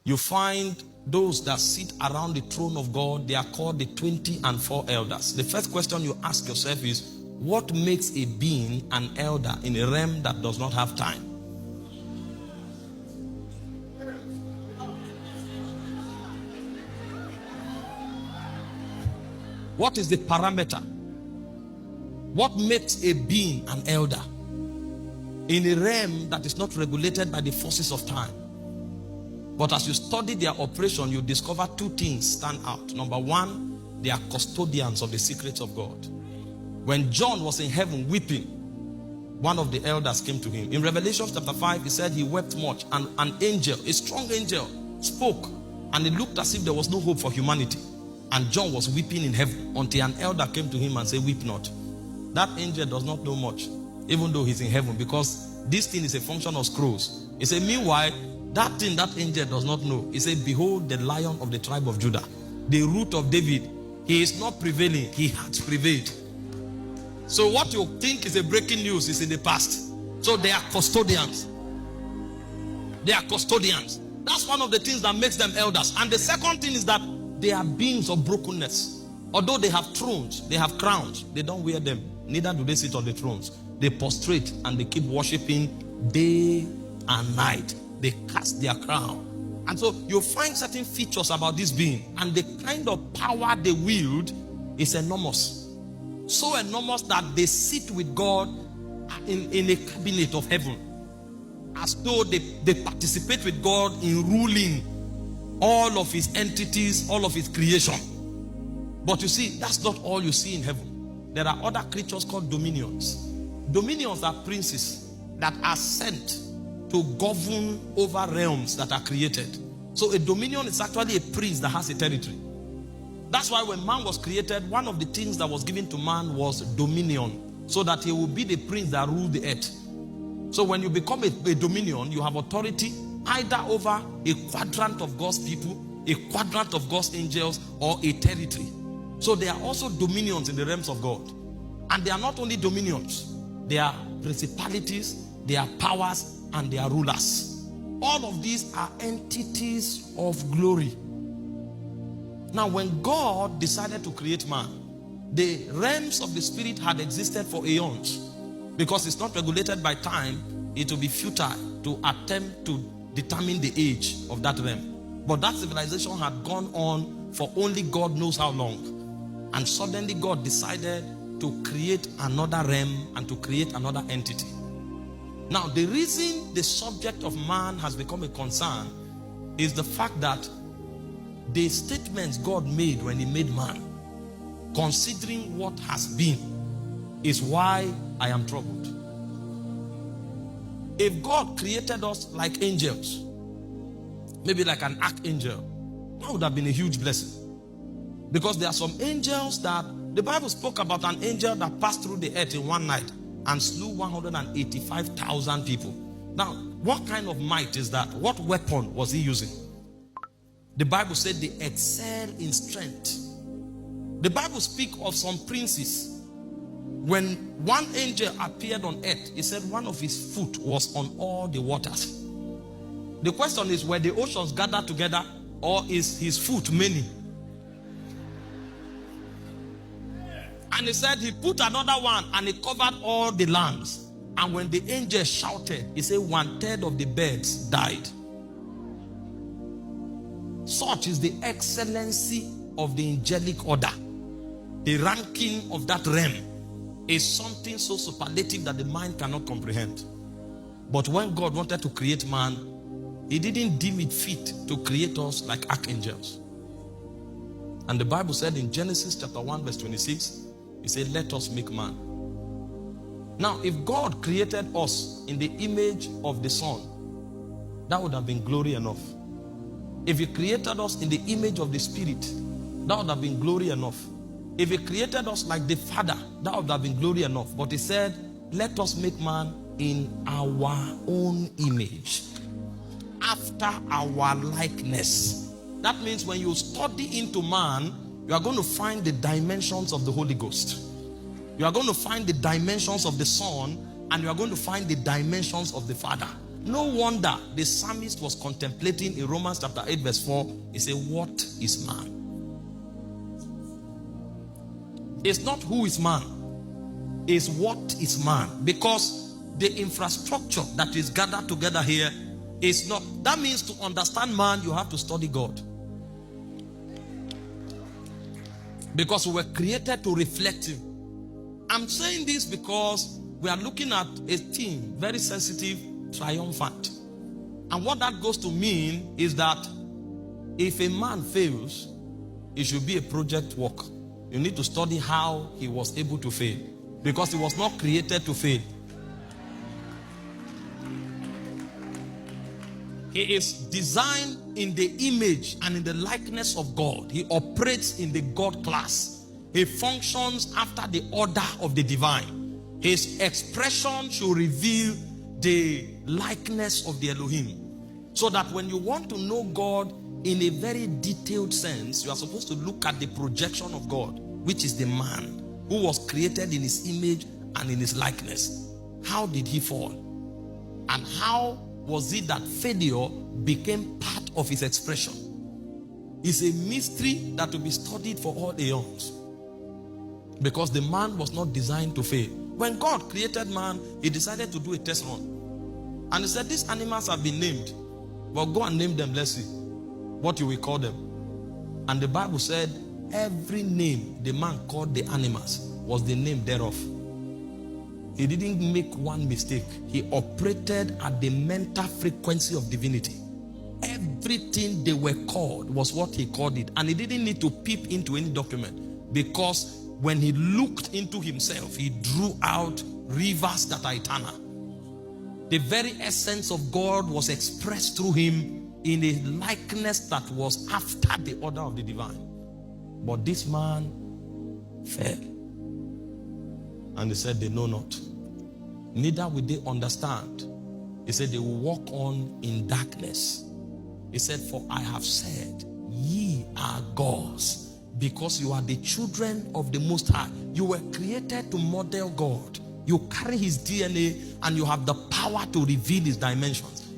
you find those that sit around the throne of God, they are called the 24 elders. The first question you ask yourself is, what makes a being an elder in a realm that does not have time? What is the parameter? What makes a being an elder in a realm that is not regulated by the forces of time? But as you study their operation, you discover two things stand out. Number one, they are custodians of the secrets of God. When John was in heaven weeping, one of the elders came to him. In Revelation chapter 5, he said he wept much, and an angel, a strong angel, spoke, and it looked as if there was no hope for humanity. And John was weeping in heaven until an elder came to him and said, weep not. That angel does not know much, even though he's in heaven, because this thing is a function of scrolls. He said, meanwhile, that thing that angel does not know. He said, behold the Lion of the tribe of Judah, the root of David. He is not prevailing, he has prevailed. So what you think is a breaking news is in the past. So they are custodians. They are custodians. That's one of the things that makes them elders. And the second thing is that they are beings of brokenness. Although they have thrones, they have crowns, they don't wear them. Neither do they sit on the thrones. They prostrate and they keep worshiping day and night. They cast their crown. And so you find certain features about this being, and the kind of power they wield is enormous. So enormous that they sit with God in a cabinet of heaven, as though they participate with God in ruling all of his entities, all of his creation. But you see, that's not all you see in heaven. There are other creatures called dominions. Dominions are princes that are sent to govern over realms that are created. So a dominion is actually a prince that has a territory. That's why when man was created, one of the things that was given to man was dominion, so that he will be the prince that ruled the earth. So when you become a dominion, you have authority either over a quadrant of God's people, a quadrant of God's angels, or a territory. So there are also dominions in the realms of God. And they are not only dominions, they are principalities, they are powers, and they are rulers. All of these are entities of glory. Now, when God decided to create man, the realms of the spirit had existed for aeons. Because it's not regulated by time, it will be futile to attempt to determine the age of that realm. But that civilization had gone on for only God knows how long. And suddenly God decided to create another realm and to create another entity. Now, the reason the subject of man has become a concern is the fact that the statements God made when he made man, considering what has been, is why I am troubled. If God created us like angels, maybe like an archangel, that would have been a huge blessing. Because there are some angels that, the Bible spoke about an angel that passed through the earth in one night and slew 185,000 people. Now, what kind of might is that? What weapon was he using? The Bible said they excel in strength. The Bible speaks of some princes. When one angel appeared on earth, he said one of his foot was on all the waters. The question is, were the oceans gathered together, or is his foot many? And he said he put another one and he covered all the lands. And when the angel shouted, he said 1/3 of the birds died. Such is the excellency of the angelic order. The ranking of that realm is something so superlative that the mind cannot comprehend. But when God wanted to create man, he didn't deem it fit to create us like archangels. And the Bible said in Genesis chapter 1 verse 26, he said, let us make man. Now, if God created us in the image of the Son, that would have been glory enough. If he created us in the image of the Spirit, that would have been glory enough. If he created us like the Father, that would have been glory enough. But he said, let us make man in our own image, after our likeness. That means when you study into man, you are going to find the dimensions of the Holy Ghost. You are going to find the dimensions of the Son, and you are going to find the dimensions of the Father. No wonder the psalmist was contemplating in Romans chapter 8 verse 4. He said, what is man? It's not who is man, it's what is man. Because the infrastructure that is gathered together here is not. That means to understand man, you have to study God. Because we were created to reflect him. I'm saying this because we are looking at a theme, very sensitive, triumphant. And what that goes to mean is that if a man fails, it should be a project work. You need to study how he was able to fail. Because he was not created to fail. He is designed in the image and in the likeness of God. He operates in the God class. He functions after the order of the divine. His expression should reveal the likeness of the Elohim. So that when you want to know God in a very detailed sense, you are supposed to look at the projection of God, which is the man who was created in his image and in his likeness. How did he fall? And how was it that failure became part of his expression? It's a mystery that will be studied for all aeons. Because the man was not designed to fail. When God created man, he decided to do a test run. And he said, these animals have been named. Well, go and name them, let's see what you will call them. And the Bible said, every name the man called the animals was the name thereof. He didn't make one mistake. He operated at the mental frequency of divinity. Everything they were called was what he called it. And he didn't need to peep into any document. Because when he looked into himself, he drew out rivers that are eternal. The very essence of God was expressed through him in a likeness that was after the order of the divine. But this man fell. And he said, they know not. Neither will they understand. He said, they will walk on in darkness. He said, for I have said, ye are gods, because you are the children of the Most High. You were created to model God. You carry his DNA and you have the power to reveal his dimensions.